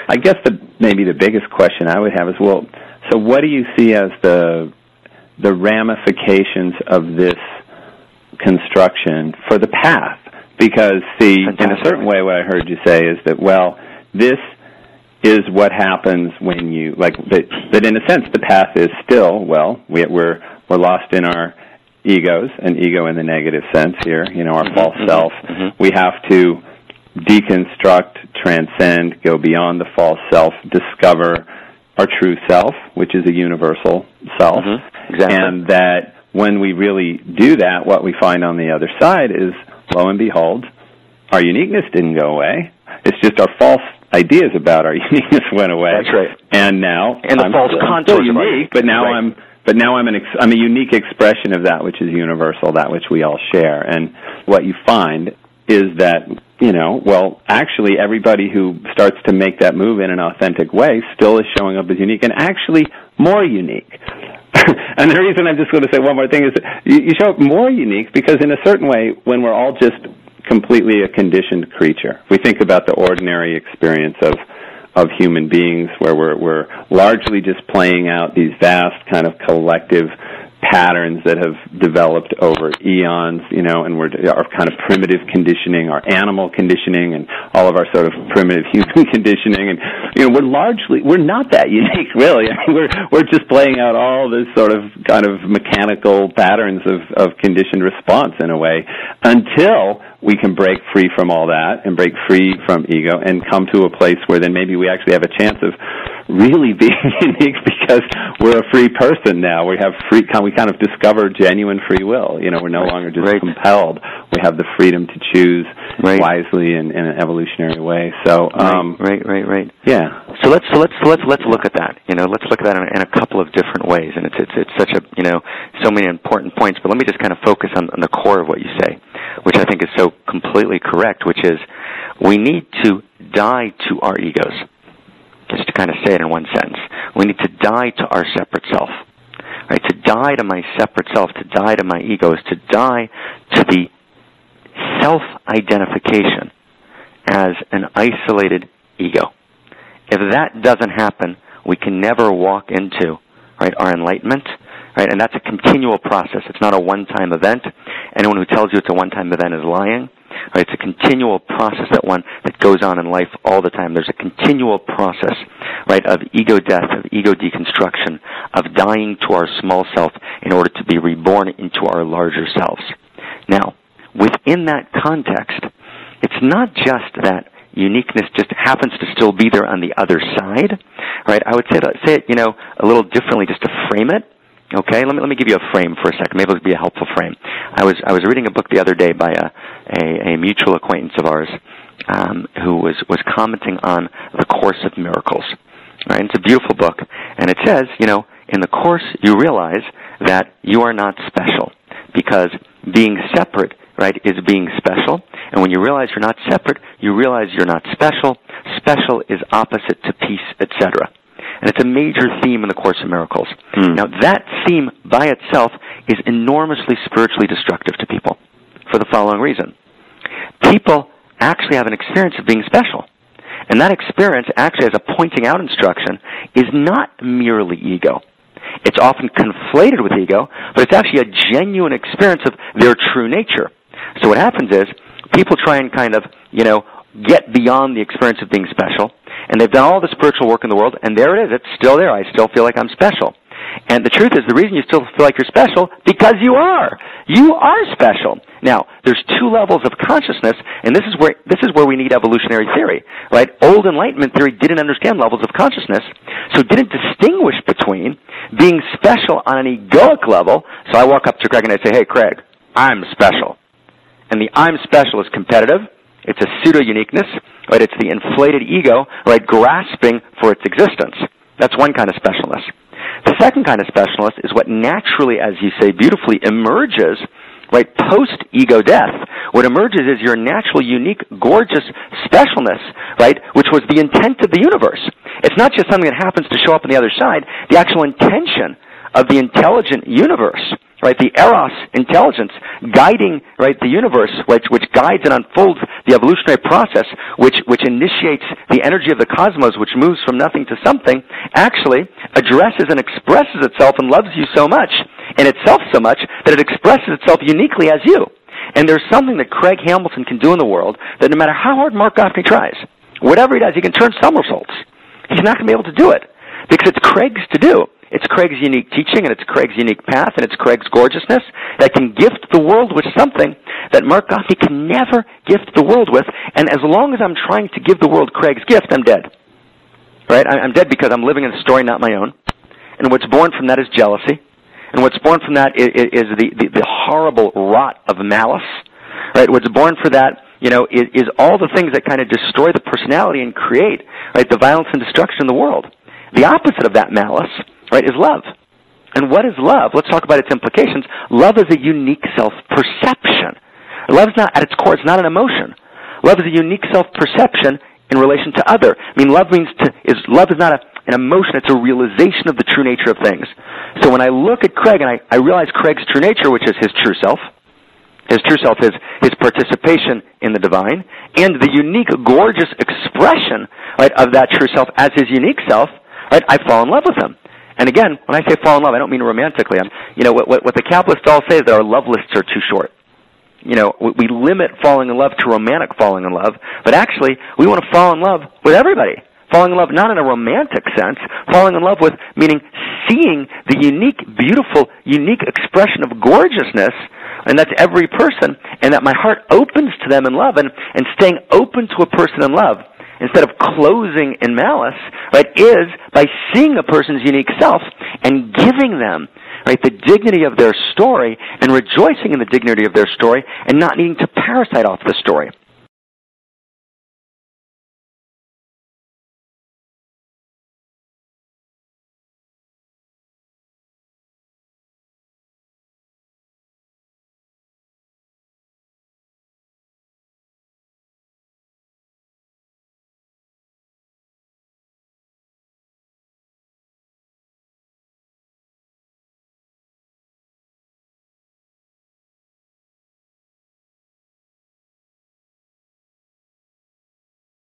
I guess maybe the biggest question I would have is, well, so what do you see as the ramifications of this construction for the path? Because, see, in a certain way, what I heard you say is that, well, this is what happens when you, like, that in a sense the path is still, well, we're lost in our egos, and ego in the negative sense here, our false self. We have to deconstruct, transcend, go beyond the false self, discover our true self, which is a universal self. Exactly. And that when we really do that, what we find on the other side is, lo and behold, our uniqueness didn't go away. It's just our false ideas about our uniqueness went away. That's right. And now and the false contours still unique, but now I'm a unique expression of that which is universal, that which we all share. And what you find is that, well, actually everybody who starts to make that move in an authentic way still is showing up as unique, and actually more unique. And the reason I'm just going to say one more thing is that you show up more unique because in a certain way, when we're all just completely a conditioned creature, we think about the ordinary experience of human beings where we're largely just playing out these vast kind of collective patterns that have developed over eons, and our kind of primitive conditioning, our animal conditioning, and all of our sort of primitive human conditioning, and we're not that unique, really. I mean, we're just playing out all this sort of kind of mechanical patterns of conditioned response in a way, until we can break free from all that and break free from ego and come to a place where then maybe we actually have a chance of really being unique because we're a free person now. We kind of discover genuine free will. We're no longer just compelled. We have the freedom to choose wisely in an evolutionary way. So, right. Yeah. So let's look at that. Let's look at that in a couple of different ways, and it's such a so many important points. But let me just kind of focus on the core of what you say, which I think is so completely correct. Which is, we need to die to our egos. Just to kind of say it in one sentence, we need to die to our separate self. Right? To die to my separate self, to die to my ego, is to die to the self-identification as an isolated ego. If that doesn't happen, we can never walk into our enlightenment. Right? And that's a continual process. It's not a one-time event. Anyone who tells you it's a one-time event is lying. Right? It's a continual process that goes on in life all the time. There's a continual process, of ego death, of ego deconstruction, of dying to our small self in order to be reborn into our larger selves. Now, within that context, it's not just that uniqueness just happens to still be there on the other side, right? I would say it, a little differently just to frame it. Okay, let me give you a frame for a second. Maybe it'll be a helpful frame. I was reading a book the other day by a mutual acquaintance of ours who was commenting on the Course of Miracles. Right? It's a beautiful book, and it says, in the Course you realize that you are not special because being separate, is being special. And when you realize you're not separate, you realize you're not special. Special is opposite to peace, etc. And it's a major theme in the Course of Miracles. Now, that theme by itself is enormously spiritually destructive to people for the following reason. People actually have an experience of being special. And that experience, actually as a pointing out instruction, is not merely ego. It's often conflated with ego, but it's actually a genuine experience of their true nature. So what happens is, people try and kind of, get beyond the experience of being special, and they've done all the spiritual work in the world, and there it is. It's still there. I still feel like I'm special. And the truth is, the reason you still feel like you're special, because you are. You are special. Now, there's two levels of consciousness, and this is where we need evolutionary theory, right? Old Enlightenment theory didn't understand levels of consciousness, so it didn't distinguish between being special on an egoic level. So I walk up to Craig and I say, "Hey, Craig, I'm special." And the I'm special is competitive. It's a pseudo-uniqueness, right? It's the inflated ego, right, grasping for its existence. That's one kind of specialness. The second kind of specialness is what naturally, as you say beautifully, emerges, right, post-ego death. What emerges is your natural, unique, gorgeous specialness, right, which was the intent of the universe. It's not just something that happens to show up on the other side. The actual intention of the intelligent universe, right, the Eros intelligence guiding, right, the universe, which guides and unfolds the evolutionary process, which initiates the energy of the cosmos, which moves from nothing to something, actually addresses and expresses itself and loves you so much, and itself so much, that it expresses itself uniquely as you. And there's something that Craig Hamilton can do in the world that no matter how hard Marc Gafni tries, whatever he does, he can turn somersaults. He's not going to be able to do it because it's Craig's to do. It's Craig's unique teaching, and it's Craig's unique path, and it's Craig's gorgeousness that can gift the world with something that Marc Gafni can never gift the world with. And as long as I'm trying to give the world Craig's gift, I'm dead. Right? I'm dead because I'm living in a story not my own. And what's born from that is jealousy. And what's born from that is the horrible rot of malice. Right? What's born for that, is all the things that kind of destroy the personality and create, right, the violence and destruction in the world. The opposite of that malice, right, is love. And what is love? Let's talk about its implications. Love is a unique self-perception. Love is not, at its core, it's not an emotion. Love is a unique self-perception in relation to other. I mean, love is not an emotion, it's a realization of the true nature of things. So when I look at Craig and I realize Craig's true nature, which is his true self, his participation in the divine, and the unique, gorgeous expression, right, of that true self as his unique self, right, I fall in love with him. And again, when I say fall in love, I don't mean romantically. What the Kabbalists all say is that our love lists are too short. We limit falling in love to romantic falling in love, but actually, we want to fall in love with everybody. Falling in love not in a romantic sense, falling in love with, meaning seeing the unique, beautiful, unique expression of gorgeousness, and that's every person, and that my heart opens to them in love, and staying open to a person in love, instead of closing in malice, right, is by seeing a person's unique self and giving them, right, the dignity of their story and rejoicing in the dignity of their story and not needing to parasite off the story.